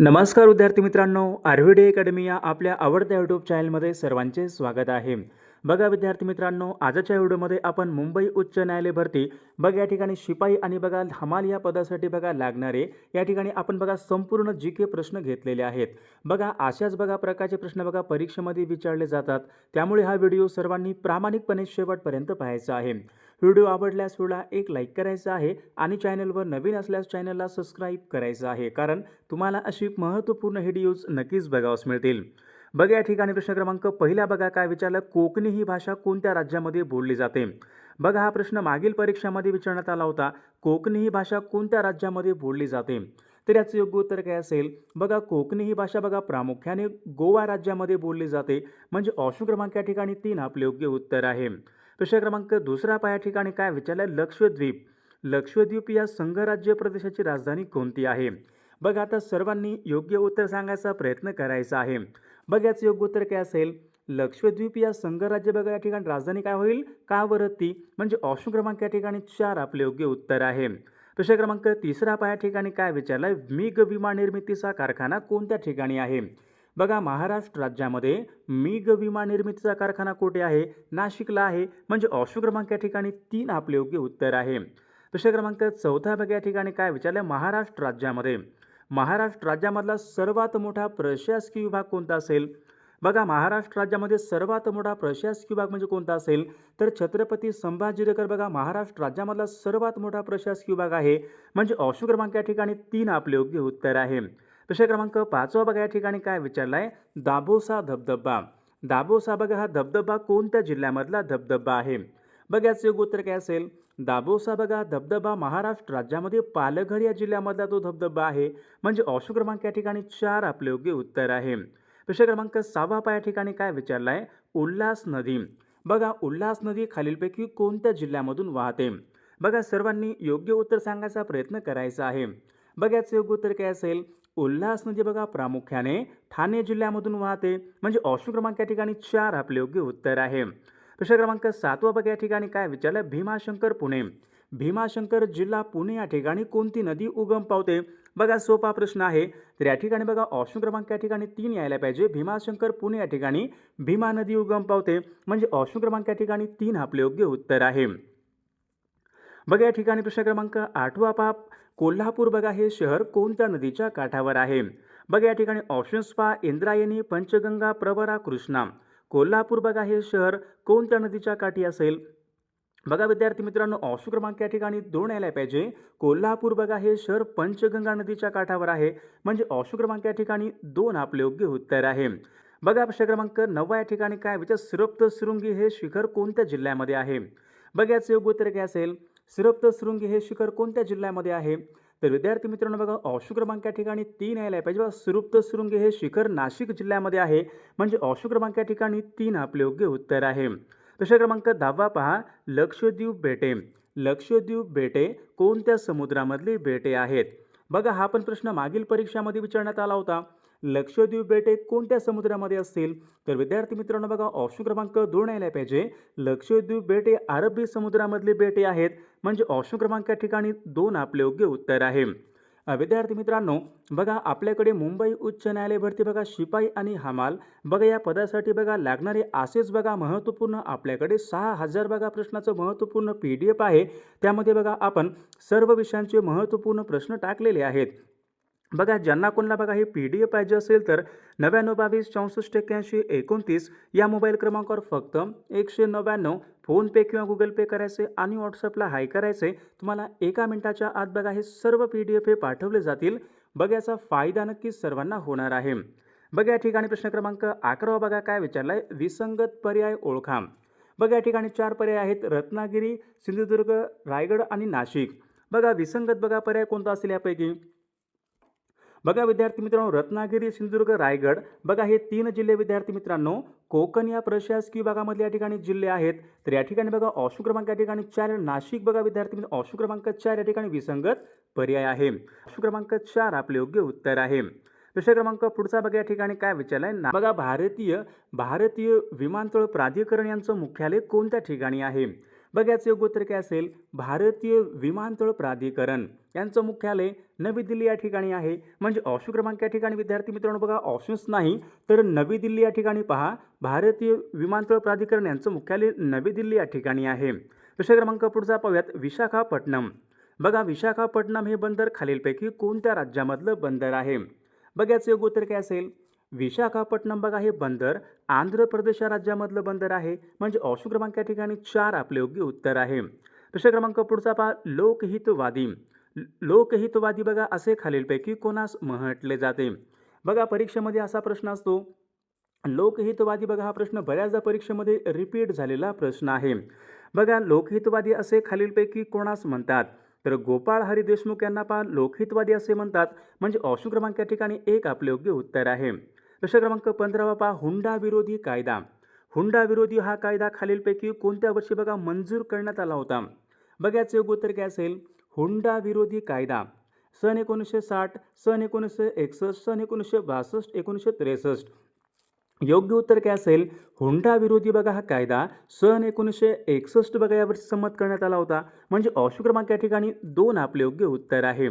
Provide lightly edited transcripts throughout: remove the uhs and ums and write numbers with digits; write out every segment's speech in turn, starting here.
नमस्कार विद्यार्थी मित्रांनो, आर्व्हिडे अकॅडमी या आपल्या आवडत्या यूट्यूब चॅनलमध्ये सर्वांचे स्वागत आहे. बघा विद्यार्थी मित्रांनो, आजच्या व्हिडिओमध्ये आपण मुंबई उच्च न्यायालय भरती या ठिकाणी शिपाई आणि हमाल या पदासाठी लागणारे या ठिकाणी आपण संपूर्ण जीके प्रश्न घेतलेले आहेत. अशाच प्रकारचे प्रश्न परीक्षेमध्ये विचारले जातात. त्यामुळे हा व्हिडिओ सर्वांनी प्रामाणिकपणे शेवटपर्यंत पाहायचा आहे. व्हिडिओ आवडल्यास व्हिडिओला एक लाईक करायचा आहे आणि चॅनलवर नवीन असल्यास चॅनलला सबस्क्राईब करायचं आहे, कारण तुम्हाला अशी महत्त्वपूर्ण व्हिडिओज नक्कीच बघावयास मिळतील. या ठिकाणी प्रश्न क्रमांक पहिला काय विचारलं, कोकणी ही भाषा कोणत्या राज्यामध्ये बोलली जाते? हा प्रश्न मागील परीक्षामध्ये विचारण्यात आला होता. कोकणी ही भाषा कोणत्या राज्यामध्ये बोलली जाते? तर याचं योग्य उत्तर काय असेल? कोकणी ही भाषा प्रामुख्याने गोवा राज्यामध्ये बोलली जाते. म्हणजे ऑप्शन क्रमांक या ठिकाणी 3 आपले योग्य उत्तर आहे. प्रश्न क्रमांक दुसरा या ठिकाणी काय विचारलं, लक्षद्वीप. लक्षद्वीप या संघराज्य प्रदेशाची राजधानी कोणती आहे? आता सर्वांनी योग्य उत्तर सांगायचा प्रयत्न करायचा आहे. याचं योग्य उत्तर काय असेल? लक्षद्वीप या संघराज्य या ठिकाणी राजधानी काय होईल? कावरत्ती. म्हणजे ऑप्शन क्रमांक या ठिकाणी 4 आपले योग्य उत्तर आहे. प्रश्न क्रमांक तिसरा या ठिकाणी काय विचारलाय, मिग विमान निर्मितीचा कारखाना कोणत्या ठिकाणी आहे? महाराष्ट्र राज्यामध्ये मिग विमान निर्मितीचा कारखाना कुठे आहे? नाशिकला आहे. म्हणजे ऑप्शन क्रमांक या ठिकाणी 3 आपले योग्य उत्तर आहे. प्रश्न क्रमांक चौथा या ठिकाणी काय विचारलं, महाराष्ट्र राज्यामधला सर्वात मोठा प्रशासकीय विभाग कोणता असेल? महाराष्ट्र राज्यामध्ये सर्वात मोठा प्रशासकीय विभाग म्हणजे कोणता असेल? तर छत्रपती संभाजीनगर महाराष्ट्र राज्यामधला सर्वात मोठा प्रशासकीय विभाग आहे. म्हणजे ऑप्शन क्रमांक या ठिकाणी 3 आपले योग्य उत्तर आहे. प्रश्न क्रमांक 5 या ठिकाणी काय विचारलाय, दाभोसा धबधबा. दाभोसा हा धबधबा कोणत्या जिल्ह्यामधला धबधबा आहे? याचं योग्य उत्तर काय असेल? दाभोसा धबधबा महाराष्ट्र राज्यामध्ये पालघर या जिल्ह्यामधला तो धबधबा आहे. म्हणजे ऑप्शन क्रमांक या ठिकाणी 4 आपले योग्य उत्तर आहे. प्रश्न क्रमांक 6 या ठिकाणी काय विचारलाय, उल्हास नदी. उल्हास नदी खालीलपैकी कोणत्या जिल्ह्यामधून वाहते? सर्वांनी योग्य उत्तर सांगायचा प्रयत्न करायचा आहे. याचं योग्य उत्तर काय असेल? उल्हास नदी प्रामुख्याने ठाणे जिल्ह्यामधून वाहते. म्हणजे ऑप्शन क्रमांक या ठिकाणी 4 आपले योग्य उत्तर आहे. प्रश्न क्रमांक 7 या ठिकाणी काय विचारलं, भीमाशंकर पुणे. भीमाशंकर जिल्हा पुणे या ठिकाणी कोणती नदी उगम पावते? सोपा प्रश्न आहे. तर या ठिकाणी ऑप्शन क्रमांक या ठिकाणी 3 यायला पाहिजे. भीमाशंकर पुणे या ठिकाणी भीमा नदी उगम पावते. म्हणजे ऑप्शन क्रमांक या ठिकाणी 3 आपले योग्य उत्तर आहे. या ठिकाणी प्रश्न क्रमांक 8 पहा, कोल्हापूर हे शहर कोणत्या नदीच्या काठावर आहे? या ठिकाणी ऑप्शन्स पहा, इंद्रायणी, पंचगंगा, प्रवरा, कृष्णा. कोल्हापूर हे शहर कोणत्या नदीच्या काठी असेल? विद्यार्थी मित्रांनो, ऑप्शन क्रमांक या ठिकाणी 2 यायला पाहिजे. कोल्हापूर हे शहर पंचगंगा नदीच्या काठावर आहे. म्हणजे ऑप्शन क्रमांक या ठिकाणी 2 आपले योग्य उत्तर आहे. प्रश्न क्रमांक 9 या ठिकाणी काय विचार, सिरप्तशृंगी हे शिखर कोणत्या जिल्ह्यामध्ये आहे? याचं योग्य उत्तर काय असेल? सिरप्तशृंगी हे शिखर कोणत्या जिल्ह्यामध्ये आहे? तर विद्यार्थी मित्रांनो, ऑप्शन क्रमांक या ठिकाणी 3 यायला पाहिजे. सिरप्तशृंगी हे शिखर नाशिक जिल्ह्यामध्ये आहे. म्हणजे ऑप्शन क्रमांक या ठिकाणी 3 आपले योग्य उत्तर आहे. प्रश्न क्रमांक 10 पहा, लक्षद्वीप बेटे. लक्षद्वीप बेटे कोणत्या समुद्रामधली बेटे आहेत? हा पण प्रश्न मागील परीक्षामध्ये विचारण्यात आला होता. लक्षद्वीप बेटे कोणत्या समुद्रामध्ये असतील? तर विद्यार्थी मित्रांनो, ऑप्शन क्रमांक 2 यायला पाहिजे. लक्षद्वीप बेटे अरबी समुद्रामधली बेटे आहेत. म्हणजे ऑप्शन क्रमांक या ठिकाणी 2 आपले योग्य उत्तर आहे. विद्यार्थी मित्रांनो, आपल्याकडे मुंबई उच्च न्यायालय भरती शिपाई आणि हमाल या पदासाठी लागणारे असेच महत्त्वपूर्ण आपल्याकडे 6000 प्रश्नाचं महत्त्वपूर्ण PDF आहे. त्यामध्ये आपण सर्व विषयांचे महत्त्वपूर्ण प्रश्न टाकलेले आहेत. ज्यांना कोणाला हे PDF पाहिजे असेल तर 9922 64 81 29 या मोबाईल क्रमांकावर फक्त 199 फोनपे किंवा गुगल पे करायचे आणि व्हॉट्सअपला हाय करायचे. तुम्हाला 1 मिनिटाच्या आत हे सर्व PDF हे पाठवले जातील. याचा फायदा नक्कीच सर्वांना होणार आहे. या ठिकाणी प्रश्न क्रमांक 11 काय विचारलाय, विसंगत पर्याय ओळखा. या ठिकाणी 4 पर्याय आहेत, रत्नागिरी, सिंधुदुर्ग, रायगड आणि नाशिक. विसंगत पर्याय कोणता असेल यापैकी? विद्यार्थी मित्रांनो, रत्नागिरी, सिंधुदुर्ग, रायगड हे 3 जिल्हे विद्यार्थी मित्रांनो कोकण या प्रशासकीय विभागामध्ये या ठिकाणी जिल्हे आहेत. तर या ठिकाणी ऑप्शन क्रमांक या ठिकाणी 4 नाशिक. विद्यार्थी मित्रांनो, ऑप्शन क्रमांक 4 या ठिकाणी विसंगत पर्याय आहे. ऑप्शन क्रमांक 4 आपले योग्य उत्तर आहे. प्रश्न क्रमांक पुढचा या ठिकाणी काय विचारलाय, भारतीय विमानतळ प्राधिकरण यांचं मुख्यालय कोणत्या ठिकाणी आहे? बघा याचं योग्य उत्तर काय असेल? भारतीय विमानतळ प्राधिकरण यांचं मुख्यालय नवी दिल्ली या ठिकाणी आहे. म्हणजे ऑप्शन क्रमांक या ठिकाणी विद्यार्थी मित्रांनो बघा ऑप्शन्स नाही तर नवी दिल्ली या ठिकाणी पहा, भारतीय विमानतळ प्राधिकरण यांचं मुख्यालय नवी दिल्ली या ठिकाणी आहे. विषय क्रमांक पुढचा पाहूयात, विशाखापट्टणम. बघा विशाखापट्टणम हे बंदर खालीलपैकी कोणत्या राज्यामधलं बंदर आहे? बघा याचं योग्य उत्तर काय असेल? विशाखापट्टणम बघा हे बंदर आंध्र प्रदेश या राज्यामधलं बंदर आहे. म्हणजे ऑप्शन क्रमांक या ठिकाणी 4 आपले योग्य उत्तर आहे. विषय क्रमांक पुढचा पहा, लोकहितवादी. लोकहितवादी बघा असे खालीलपैकी कोणास म्हटले जाते? बघा परीक्षेमध्ये असा प्रश्न असतो, लोकहितवादी. बघा हा प्रश्न बऱ्याचदा परीक्षेमध्ये रिपीट झालेला प्रश्न आहे. बघा लोकहितवादी असे खालीलपैकी कोणास म्हणतात? तर गोपाळ हरी देशमुख यांना पहा लोकहितवादी असे म्हणतात. म्हणजे ऑप्शन क्रमांक या ठिकाणी 1 आपले योग्य उत्तर आहे. प्रश्न क्रमांक 15 पहा, हुंडा विरोधी कायदा. हुंडा विरोधी हा कायदा खालीलपैकी कोणत्या वर्षी बघा मंजूर करण्यात आला होता? बघा याचं योग्य उत्तर काय असेल? हुंडा विरोधी कायदा सन 1960, सन 1961, सन 1962, 1963. योग्य उत्तर काय असेल? हुंडा विरोधी बघा हा कायदा सन 1961 बघा यावर्षी संमत करण्यात आला होता. म्हणजे ऑप्शन क्रमांक या ठिकाणी 2 आपले योग्य उत्तर आहे.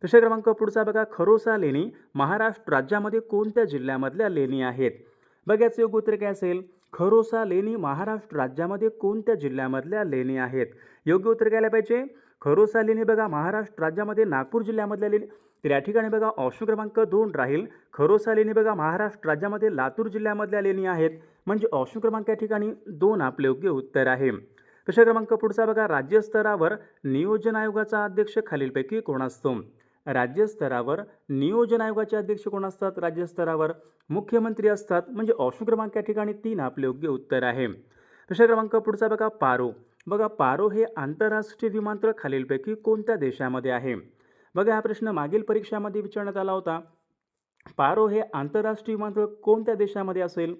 विषय क्रमांक पुढचा बघा, खरोसा लेणी महाराष्ट्र राज्यामध्ये कोणत्या जिल्ह्यामधल्या लेणी आहेत? बघा याचं योग्य उत्तर काय असेल? खरोसा लेणी महाराष्ट्र राज्यामध्ये कोणत्या जिल्ह्यामधल्या लेणी आहेत? योग्य उत्तर घ्यायला पाहिजे. खरोसा लेणी बघा महाराष्ट्र राज्यामध्ये नागपूर जिल्ह्यामधल्या लेणी. तर या ठिकाणी बघा ऑप्शन क्रमांक 2 राहील. खरोसा लेणी बघा महाराष्ट्र राज्यामध्ये लातूर जिल्ह्यामधल्या लेणी आहेत. म्हणजे ऑप्शन क्रमांक या ठिकाणी 2 आपले योग्य उत्तर आहे. प्रश्न क्रमांक पुढचा बघा, राज्यस्तरावर नियोजन आयोगाचा अध्यक्ष खालीलपैकी कोण असतो? राज्यस्तरावर नियोजन आयोगाचे अध्यक्ष कोण असतात? राज्यस्तरावर मुख्यमंत्री असतात. म्हणजे ऑप्शन क्रमांक या ठिकाणी 3 आपले योग्य उत्तर आहे. प्रश्न क्रमांक पुढचा बघा, पारो. बघा पारो हे आंतरराष्ट्रीय विमानतळ खालीलपैकी कोणत्या देशामध्ये आहे? बघा हा प्रश्न मागील परीक्षामध्ये विचारण्यात आला होता. पारो हे आंतरराष्ट्रीय विमानतळ कोणत्या देशामध्ये असेल?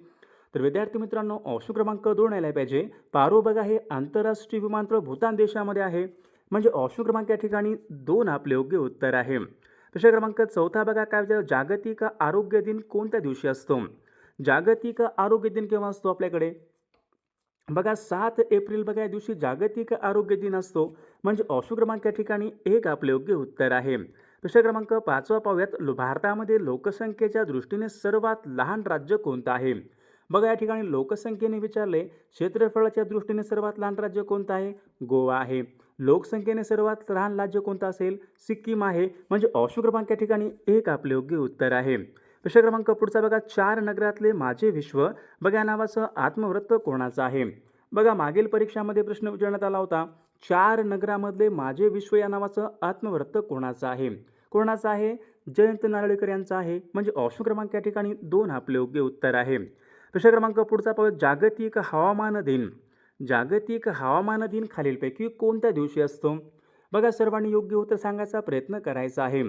तर विद्यार्थी मित्रांनो ऑप्शन क्रमांक 2 यायला पाहिजे. पारो बघा हे आंतरराष्ट्रीय विमानतळ भूतान देशामध्ये आहे. म्हणजे ऑप्शन क्रमांक या ठिकाणी 2 आपले योग्य उत्तर आहे. प्रश्न क्रमांक 4 बघा काय विचारलं, जागतिक आरोग्य दिन कोणत्या दिवशी असतो? जागतिक आरोग्य दिन केव्हा असतो आपल्याकडे? बघा 7 एप्रिल बघा या दिवशी जागतिक आरोग्य दिन असतो. म्हणजे ऑप्शन क्रमांक या ठिकाणी 1 आपले योग्य उत्तर आहे. प्रश्न क्रमांक 5 पाहूयात, भारतामध्ये लोकसंख्येच्या दृष्टीने सर्वात लहान राज्य कोणतं आहे? बघा या ठिकाणी लोकसंख्येने विचारले, क्षेत्रफळाच्या दृष्टीने सर्वात लहान राज्य कोणतं आहे? गोवा आहे. लोकसंख्येने सर्वात लहान राज्य कोणतं असेल? सिक्कीम आहे. म्हणजे ऑप्शन क्रमांक या ठिकाणी 1 आपले योग्य उत्तर आहे. प्रश्न क्रमांक पुढचा बघा, 4 नगरातले माझे विश्व बघा या नावाचं आत्मवृत्त कोणाचं आहे? बघा मागील परीक्षामध्ये प्रश्न विचारण्यात आला होता, 4 नगरामधले माझे विश्व या नावाचं आत्मवृत्त कोणाचं आहे? कोणाचं आहे? जयंत नारळीकर यांचं आहे. म्हणजे ऑप्शन क्रमांक या ठिकाणी 2 आपले योग्य उत्तर आहे. प्रश्न क्रमांक पुढचा पाहूया, जागतिक हवामान दिन. जागतिक हवामान दिन खालीलपैकी कोणत्या दिवशी असतो? बघा सर्वांनी योग्य उत्तर सांगायचा प्रयत्न करायचा आहे.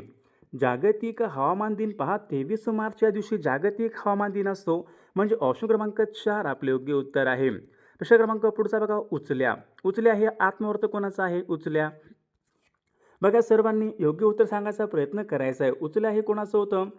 जागतिक हवामान दिन पहा 23 मार्च या दिवशी जागतिक हवामान दिन असतो. म्हणजे ऑप्शन क्रमांक 4 आपले योग्य उत्तर आहे. प्रश्न क्रमांक पुढचा बघा, उचल्या. उचल्या हे आत्मवृत्त कोणाचं आहे? उचल्या. बघा सर्वांनी योग्य उत्तर सांगायचा प्रयत्न करायचा आहे. उचल्या हे कोणाचं होतं?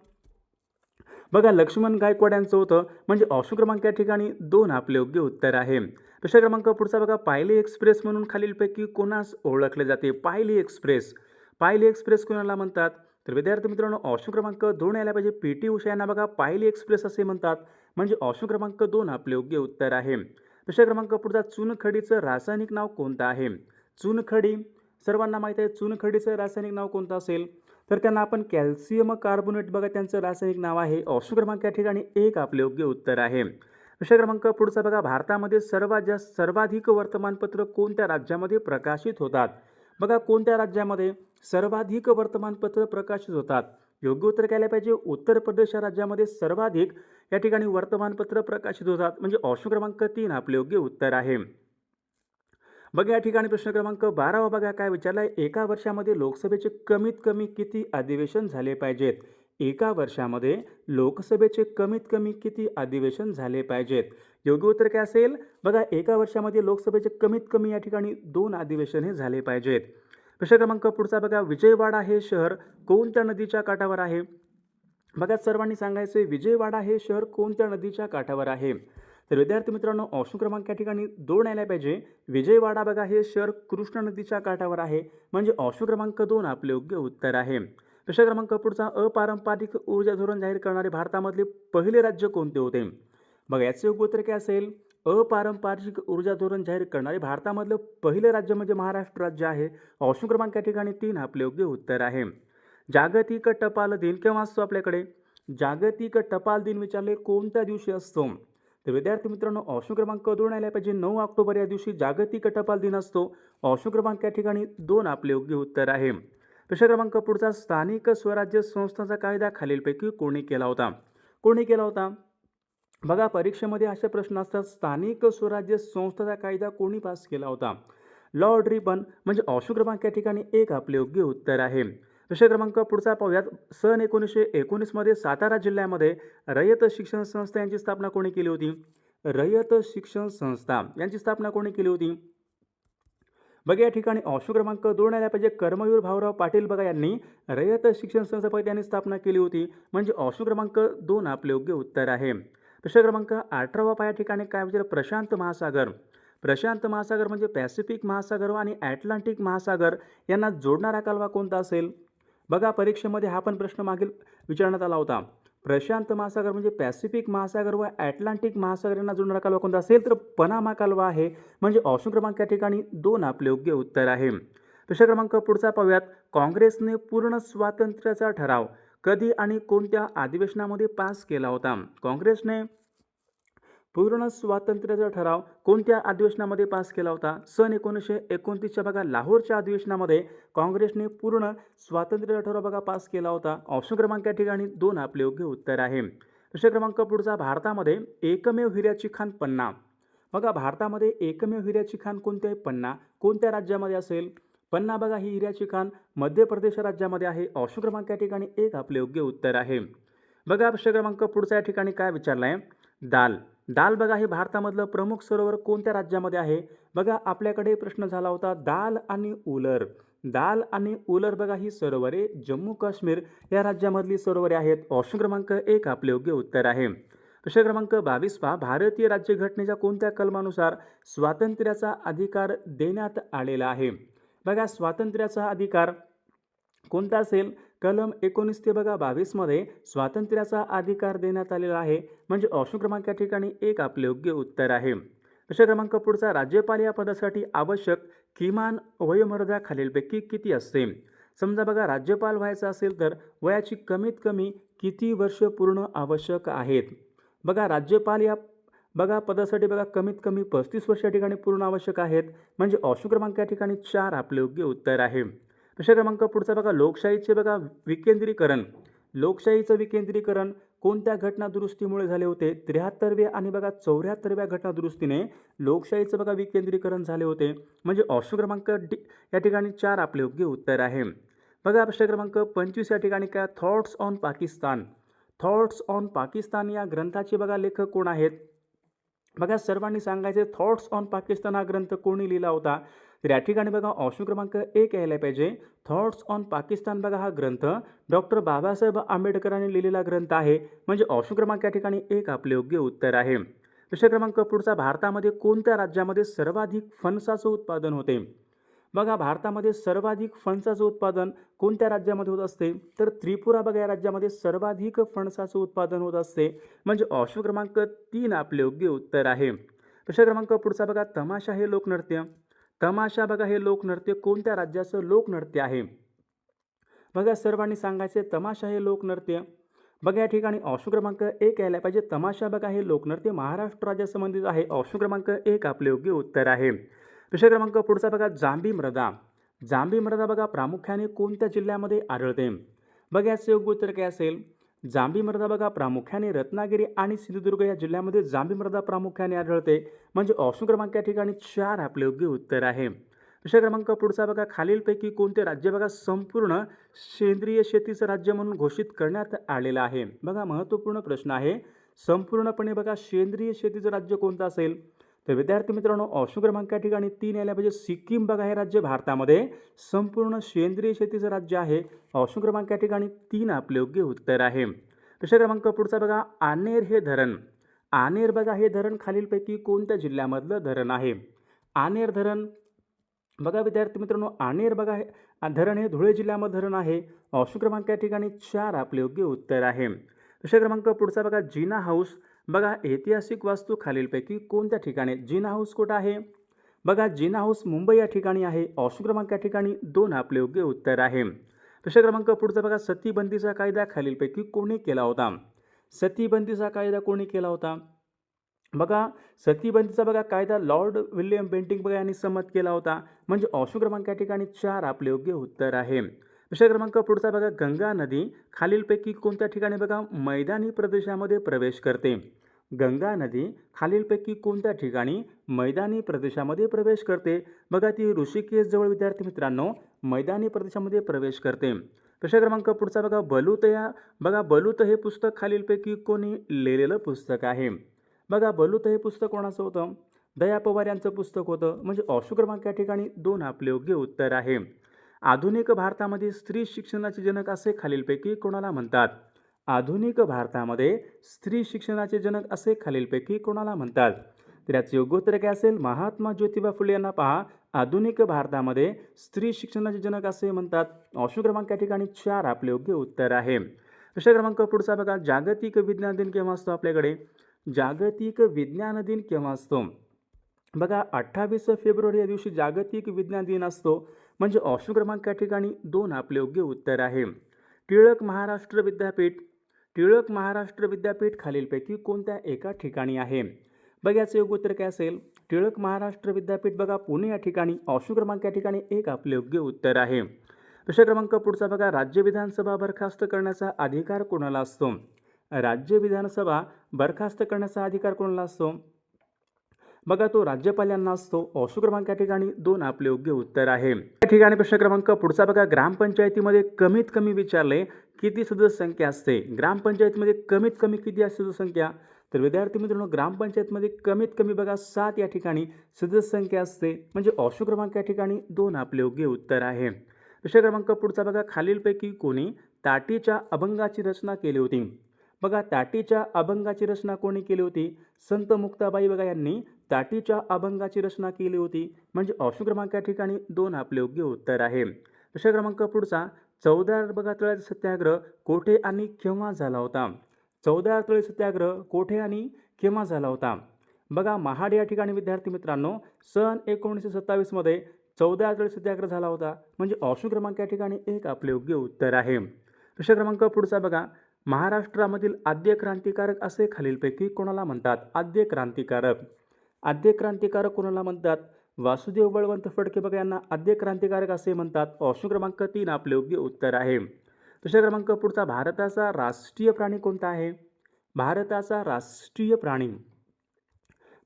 बघा लक्ष्मण गायकवाड यांचं होतं. म्हणजे ऑप्शन क्रमांक या ठिकाणी 2 आपले योग्य उत्तर आहे. प्रश्न क्रमांक पुढचा बघा, पायली एक्सप्रेस म्हणून खालीलपैकी कोणास ओळखले जाते? पायली एक्सप्रेस. पायली एक्सप्रेस कोणाला म्हणतात? तर विद्यार्थी मित्रांनो ऑप्शन क्रमांक 2 यायला पाहिजे. पी.टी. उषा यांना बघा पायली एक्सप्रेस असे म्हणतात. म्हणजे ऑप्शन क्रमांक 2 आपले योग्य उत्तर आहे. प्रश्न क्रमांक पुढचा, चुनखडीचं रासायनिक नाव कोणतं आहे? चुनखडी सर्वांना माहिती आहे. चुनखडीचं रासायनिक नाव कोणतं असेल? तर त्यांना आपण कॅल्शियम कार्बोनेट बघा त्यांचं रासायनिक नाव आहे. ऑप्शन क्रमांक या ठिकाणी 1 आपले योग्य उत्तर आहे. प्रश्न क्रमांक पुढचा बघा, भारतामध्ये सर्वाधिक वर्तमानपत्र कोणत्या राज्यामध्ये प्रकाशित होतात? बघा कोणत्या राज्यामध्ये सर्वाधिक वर्तमानपत्र प्रकाशित होतात? योग्य उत्तर घ्यायला पाहिजे. उत्तर प्रदेश या राज्यामध्ये सर्वाधिक या ठिकाणी वर्तमानपत्र प्रकाशित होतात. म्हणजे ऑप्शन क्रमांक 3 आपले योग्य उत्तर आहे. बघा या ठिकाणी प्रश्न क्रमांक 12 बघा काय विचारलाय, एका वर्षामध्ये लोकसभेचे कमीत कमी किती अधिवेशन झाले पाहिजेत? एका वर्षामध्ये लोकसभेचे कमीत कमी किती अधिवेशन झाले पाहिजेत? योग्य उत्तर काय असेल? बघा एका वर्षामध्ये लोकसभेचे कमीत कमी या ठिकाणी 2 अधिवेशन हे झाले पाहिजेत. प्रश्न क्रमांक पुढचा बघा, विजयवाडा हे शहर कोणत्या नदीच्या काठावर आहे? बघा सर्वांनी सांगायचे विजयवाडा हे शहर कोणत्या नदीच्या काठावर आहे? तर विद्यार्थी मित्रांनो, ऑप्शन क्रमांक या ठिकाणी 2 यायला पाहिजे. विजयवाडा बघा हे शहर कृष्णा नदीच्या काठावर आहे, म्हणजे ऑप्शन क्रमांक 2 आपले योग्य उत्तर आहे. प्रश्न क्रमांक पुढचा, अपारंपरिक ऊर्जा धोरण जाहीर करणारे भारतामधले पहिले राज्य कोणते होते? बघा याचे योग्य उत्तर काय असेल? अपारंपरिक ऊर्जा धोरण जाहीर करणारे भारतामधलं पहिलं राज्य म्हणजे महाराष्ट्र राज्य आहे. ऑप्शन क्रमांक या ठिकाणी 3 आपले योग्य उत्तर आहे. जागतिक टपाल दिन केव्हा असतो आपल्याकडे? जागतिक टपाल दिन विचारले कोणत्या दिवशी असतो? तर विद्यार्थी मित्रांनो, ऑप्शन क्रमांक 2 आला पाहिजे. 9 ऑक्टोबर या दिवशी जागतिक टपाल दिन असतो. ऑप्शन क्रमांक या ठिकाणी 2 आपले योग्य उत्तर आहे. प्रश्न क्रमांक पुढचा, स्थानिक स्वराज्य संस्थांचा कायदा खालीलपैकी कोणी केला होता? कोणी केला होता? बघा परीक्षेमध्ये असे प्रश्न असतात. स्थानिक स्वराज्य संस्थांचा कायदा कोणी पास केला होता? लॉर्ड रिपन, म्हणजे ऑप्शन क्रमांक या ठिकाणी 1 आपले योग्य उत्तर आहे. प्रश्न क्रमांक पुढचा पाहूयात. सन 1919 मध्ये सातारा जिल्ह्यामध्ये रयत शिक्षण संस्था यांची स्थापना कोणी केली होती? रयत शिक्षण संस्था यांची स्थापना कोणी केली होती? बघा या ठिकाणी ऑप्शन क्रमांक 2 आला पाहिजे. कर्मवीर भाऊराव पाटील बघा यांनी रयत शिक्षण संस्था यांनी स्थापना केली होती, म्हणजे ऑप्शन क्रमांक 2 आपले योग्य उत्तर आहे. प्रश्न क्रमांक 18 या ठिकाणी काय विचार? प्रशांत महासागर. प्रशांत महासागर म्हणजे पॅसिफिक महासागर आणि अटलांटिक महासागर यांना जोडणारा कालवा कोणता असेल? बघा परीक्षेमध्ये हा पण प्रश्न मागील विचारण्यात आला होता. प्रशांत महासागर म्हणजे पॅसिफिक महासागर व अटलांटिक महासागर यांना जोडणारा कालवा कोणता असेल? तर पनामा कालवा आहे, म्हणजे ऑप्शन क्रमांक या ठिकाणी 2 आपले योग्य उत्तर आहे. प्रश्न क्रमांक पुढचा पाहूयात. काँग्रेसने पूर्ण स्वातंत्र्याचा ठराव कधी आणि कोणत्या अधिवेशनामध्ये पास केला होता? काँग्रेसने पूर्ण स्वातंत्र्याचा ठराव कोणत्या अधिवेशनामध्ये पास केला होता? सन 1929च्या बघा लाहोरच्या अधिवेशनामध्ये काँग्रेसने पूर्ण स्वातंत्र्याचा ठराव बघा पास केला होता. ऑप्शन क्रमांक या ठिकाणी 2 आपले योग्य उत्तर आहे. प्रश्न क्रमांक पुढचा, भारतामध्ये एकमेव हिऱ्याची खाण पन्ना. बघा भारतामध्ये एकमेव हिऱ्याची खाण कोणती आहे? पन्ना. कोणत्या राज्यामध्ये असेल? पन्ना बघा ही हिऱ्याची खाण मध्य प्रदेश राज्यामध्ये आहे. ऑप्शन क्रमांक या ठिकाणी 1 आपले योग्य उत्तर आहे. बघा प्रश्न क्रमांक पुढचा या ठिकाणी काय विचारला आहे? दाल. दाल बघा हे भारतामधलं प्रमुख सरोवर कोणत्या राज्यामध्ये आहे? बघा आपल्याकडे प्रश्न झाला होता दाल आणि उलर. दाल आणि उलर बघा ही सरोवरे जम्मू काश्मीर या राज्यामधली सरोवरे आहेत. ऑप्शन क्रमांक 1 आपले योग्य उत्तर आहे. प्रश्न क्रमांक 22 पहा. भारतीय राज्यघटनेच्या कोणत्या कलमानुसार स्वातंत्र्याचा अधिकार देण्यात आलेला आहे? बघा स्वातंत्र्याचा अधिकार कोणता असेल? कलम 19 ते बघा 22 मध्ये स्वातंत्र्याचा अधिकार देण्यात आलेला आहे, म्हणजे ऑप्शन क्रमांक या ठिकाणी 1 आपले योग्य उत्तर आहे. प्रश्न क्रमांक पुढचा, राज्यपाल या पदासाठी आवश्यक किमान वयोमर्यादा खालीलपैकी किती असते? समजा बघा राज्यपाल व्हायचं असेल तर वयाची कमीत कमी किती वर्ष पूर्ण आवश्यक आहेत? बघा राज्यपाल या पदासाठी बघा कमीत कमी 35 वर्ष या ठिकाणी पूर्ण आवश्यक आहेत, म्हणजे ऑप्शन क्रमांक या ठिकाणी 4 आपले योग्य उत्तर आहे. प्रश्न क्रमांक पुढचा बघा लोकशाहीचे बघा विकेंद्रीकरण. लोकशाहीचं विकेंद्रीकरण कोणत्या घटनादुरुस्तीमुळे झाले होते? 73व्या आणि बघा 74व्या घटनादुरुस्तीने लोकशाहीचं बघा विकेंद्रीकरण झाले होते, म्हणजे ऑप्शन क्रमांक या ठिकाणी 4 आपले योग्य उत्तर आहे. बघा प्रश्न क्रमांक 25 या ठिकाणी काय? Thoughts on Pakistan. Thoughts on Pakistan या ग्रंथाचे बघा लेखक कोण आहेत? बघा सर्वांनी सांगायचे थॉट्स ऑन पाकिस्तान हा ग्रंथ कोणी लिहिला होता? तर या ठिकाणी बघा ऑप्शन क्रमांक 1 यायला पाहिजे. थॉट्स ऑन पाकिस्तान बघा हा ग्रंथ डॉक्टर बाबासाहेब आंबेडकरांनी लिहिलेला ग्रंथ आहे, म्हणजे ऑप्शन क्रमांक या ठिकाणी 1 आपले योग्य उत्तर आहे. प्रश्न क्रमांक पुढचा, भारतामध्ये कोणत्या राज्यामध्ये सर्वाधिक फणसाचं उत्पादन होते? बघा भारतामध्ये सर्वाधिक फणसाचं उत्पादन कोणत्या राज्यामध्ये होत असते? तर त्रिपुरा बघा या राज्यामध्ये सर्वाधिक फणसाचं उत्पादन होत असते, म्हणजे ऑप्शन क्रमांक 3 आपले योग्य उत्तर आहे. प्रश्न क्रमांक पुढचा बघा, तमाशा हे लोकनृत्य. तमाशा बघा हे लोकनृत्य कोणत्या राज्याचं लोकनृत्य आहे? बघा सर्वांनी सांगायचे तमाशा हे लोकनृत्य. बघा या ठिकाणी ऑप्शन क्रमांक 1 यायला पाहिजे. तमाशा बघा हे लोकनृत्य महाराष्ट्र राज्यासंबंधित आहे. ऑप्शन क्रमांक 1 आपले योग्य उत्तर आहे. प्रश्न क्रमांक पुढचा बघा, जांभी मृदा. जांभी मृदा बघा प्रामुख्याने कोणत्या जिल्ह्यामध्ये आढळते? बघा याचे योग्य उत्तर काय असेल? जांभी मृदा बघा प्रामुख्याने रत्नागिरी आणि सिंधुदुर्ग या जिल्ह्यामध्ये जांभी मृदा प्रामुख्याने आढळते, म्हणजे ऑप्शन क्रमांक या ठिकाणी 4 आपले योग्य उत्तर आहे. प्रश्न क्रमांक पुढचा बघा, खालीलपैकी कोणते राज्य बघा संपूर्ण सेंद्रिय शेतीचं राज्य म्हणून घोषित करण्यात आलेलं आहे? बघा महत्त्वपूर्ण प्रश्न आहे. संपूर्णपणे बघा सेंद्रिय शेतीचं राज्य कोणतं असेल? तर विद्यार्थी मित्रांनो ऑप्शन क्रमांक या ठिकाणी 3 यायला पाहिजे. सिक्कीम बघा हे राज्य भारतामध्ये संपूर्ण सेंद्रिय शेतीचं राज्य आहे. ऑप्शन क्रमांक या ठिकाणी 3 आपले योग्य उत्तर आहे. प्रश्न क्रमांक पुढचा बघा, आनेर हे धरण. आनेर बघा हे धरण खालीलपैकी कोणत्या जिल्ह्यामधलं धरण आहे? आनेर धरण बघा विद्यार्थी मित्रांनो, आनेर बघा हे धरण हे धुळे जिल्ह्यामध्ये धरण आहे. ऑप्शन क्रमांक या ठिकाणी 4 आपले योग्य उत्तर आहे. प्रश्न क्रमांक पुढचा बघा, जिना हाऊस बघा ऐतिहासिक वास्तू खालीलपैकी कोणत्या ठिकाणी? जिना हाऊस कुठं आहे? बघा जिना हाऊस मुंबई या ठिकाणी आहे. ऑप्शन क्रमांक या ठिकाणी 2 आपले योग्य उत्तर आहे. प्रश्न क्रमांक पुढचा बघा, सतीबंदीचा कायदा खालीलपैकी कोणी केला होता? सतीबंदीचा कायदा कोणी केला होता? बघा सतीबंदीचा बघा कायदा लॉर्ड विल्यम बेंटिंक बघा यांनी संमत केला होता. म्हणजे ऑप्शन क्रमांक या ठिकाणी 4 आपले योग्य उत्तर आहे. विषय क्रमांक पुढचा बघा, गंगा नदी खालीलपैकी कोणत्या ठिकाणी बघा मैदानी प्रदेशामध्ये प्रवेश करते? गंगा नदी खालीलपैकी कोणत्या ठिकाणी मैदानी प्रदेशामध्ये प्रवेश करते? बघा ती ऋषिकेश जवळ विद्यार्थी मित्रांनो मैदानी प्रदेशामध्ये प्रवेश करते. प्रश्न क्रमांक पुढचा बघा, बलूत हे पुस्तक खालीलपैकी कोणी लिहिलेलं पुस्तक आहे? बघा बलूत हे पुस्तक कोणाचं होतं? दया पवार यांचं पुस्तक होतं. म्हणजे ऑप्शन क्रमांक या ठिकाणी 2 आपले योग्य उत्तर आहे. आधुनिक भारतामध्ये स्त्री शिक्षणाचे जनक असे खालीलपैकी कोणाला म्हणतात? आधुनिक भारतामध्ये स्त्री शिक्षणाचे जनक असे खालीलपैकी कोणाला म्हणतात? तर याचे योग्य उत्तर काय असेल? महात्मा ज्योतिबा फुले यांना पहा आधुनिक भारतामध्ये स्त्री शिक्षणाचे जनक असे म्हणतात. ऑप्शन क्रमांक या ठिकाणी 4 आपले योग्य उत्तर आहे. प्रश्न क्रमांक पुढचा बघा, जागतिक विज्ञान दिन केव्हा असतो आपल्याकडे? जागतिक विज्ञान दिन केव्हा असतो? बघा 28 फेब्रुवारी या दिवशी जागतिक विज्ञान दिन असतो. म्हणजे ऑप्शन क्रमांक या ठिकाणी 2 आपले योग्य उत्तर आहे. टिळक महाराष्ट्र विद्यापीठ खालीलपैकी कोणत्या एका ठिकाणी आहे? बघा याचं योग्य उत्तर काय असेल? टिळक महाराष्ट्र विद्यापीठ बघा पुणे या ठिकाणी. ऑप्शन क्रमांक या ठिकाणी 1 आपले योग्य उत्तर आहे. प्रश्न क्रमांक पुढचा बघा, राज्य विधानसभा बरखास्त करण्याचा अधिकार कोणाला असतो? राज्य विधानसभा बरखास्त करण्याचा अधिकार कोणाला असतो? बघा तो राज्यपाल यांना असतो. ऑप्शन क्रमांक या ठिकाणी 2 आपले योग्य उत्तर आहे. या ठिकाणी प्रश्न क्रमांक पुढचा बघा, ग्रामपंचायतीमध्ये कमीत कमी विचारले किती सदस्य संख्या असते? ग्रामपंचायतीमध्ये कमीत कमी किती असते सदस्य संख्या? तर विद्यार्थी मित्रांनो ग्रामपंचायतमध्ये कमीत कमी बघा 7 या ठिकाणी सदस्य संख्या असते. म्हणजे ऑप्शन क्रमांक या ठिकाणी 2 आपले योग्य उत्तर आहे. प्रश्न क्रमांक पुढचा बघा, खालीलपैकी कोणी ताटीच्या अभंगाची रचना केली होती? बघा ताटीच्या अभंगाची रचना कोणी केली होती? संत मुक्ताबाई बघा यांनी ताटीच्या अभंगाची रचना केली होती. म्हणजे ऑप्शन क्रमांक या ठिकाणी 2 आपले योग्य उत्तर आहे. प्रश्न क्रमांक पुढचा, 14 बघा तळ्याचा सत्याग्रह कोठे आणि केव्हा झाला होता? 14 तळे सत्याग्रह कोठे आणि केव्हा झाला होता? बघा महाड या ठिकाणी विद्यार्थी मित्रांनो सन 1927 मध्ये 14 तळे सत्याग्रह झाला होता. म्हणजे ऑप्शन क्रमांक या ठिकाणी 1 आपले योग्य उत्तर आहे. प्रश्न क्रमांक पुढचा बघा, महाराष्ट्रामधील आद्य क्रांतिकारक असे खालीलपैकी कोणाला म्हणतात? आद्य क्रांतिकारक कोणाला म्हणतात? वासुदेव बळवंत फडके बघा यांना आद्य क्रांतिकारक असे म्हणतात. ऑप्शन क्रमांक 3 आपले योग्य उत्तर आहे. प्रश्न क्रमांक पुढचा, भारताचा राष्ट्रीय प्राणी कोणता आहे? भारताचा राष्ट्रीय प्राणी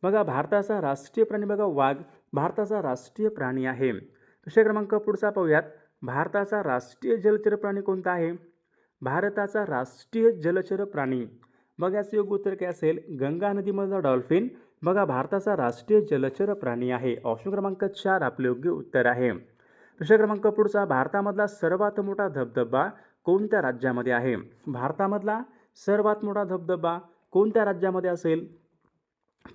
बघा भारताचा राष्ट्रीय प्राणी बघा वाघ भारताचा राष्ट्रीय प्राणी आहे. प्रश्न क्रमांक पुढचा पाहूयात, भारताचा राष्ट्रीय जलचर प्राणी कोणता आहे? भारताचा राष्ट्रीय जलचर प्राणी बघा याचं योग्य उत्तर काय असेल? गंगा नदीमधला डॉल्फिन बघा भारताचा राष्ट्रीय जलचर प्राणी आहे. ऑप्शन क्रमांक 4 आपले योग्य उत्तर आहे. प्रश्न क्रमांक पुढचा, भारतामधला सर्वात मोठा धबधबा कोणत्या राज्यामध्ये आहे? भारतामधला सर्वात मोठा धबधबा कोणत्या राज्यामध्ये असेल?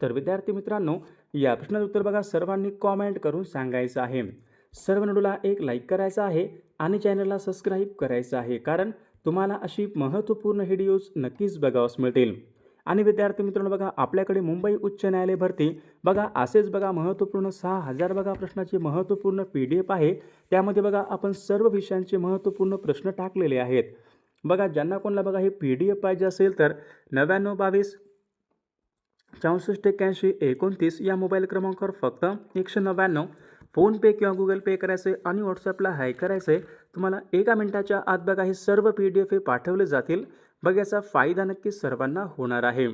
तर विद्यार्थी मित्रांनो या प्रश्नाचं उत्तर बघा सर्वांनी कॉमेंट करून सांगायचं आहे. सर्व व्हिडिओला एक लाईक करायचा आहे आणि चॅनलला सबस्क्राईब करायचं आहे, कारण तुम्हाला अशी महत्त्वपूर्ण व्हिडिओज नक्कीच बघावयास मिळतील. आणि विद्यार्थी मित्रांनो बघा आपल्याकडे मुंबई उच्च न्यायालय भरती बघा असेच बघा महत्त्वपूर्ण 6000 बघा प्रश्नाचे महत्त्वपूर्ण PDF आहे. त्यामध्ये बघा आपण सर्व विषयांचे महत्त्वपूर्ण प्रश्न टाकलेले आहेत. बघा ज्यांना कोणाला बघा हे PDF पाहिजे असेल तर 9922 64 81 29 या मोबाईल क्रमांकावर फक्त 199 फोनपे किंवा गुगल पे करायचे आणि व्हॉट्सअपला हाय करायचे. तुम्हाला 1 मिनिटाच्या आत बघा हे सर्व PDF पाठवले जातील. बघा याचा फायदा नक्कीच सर्वांना होणार आहे.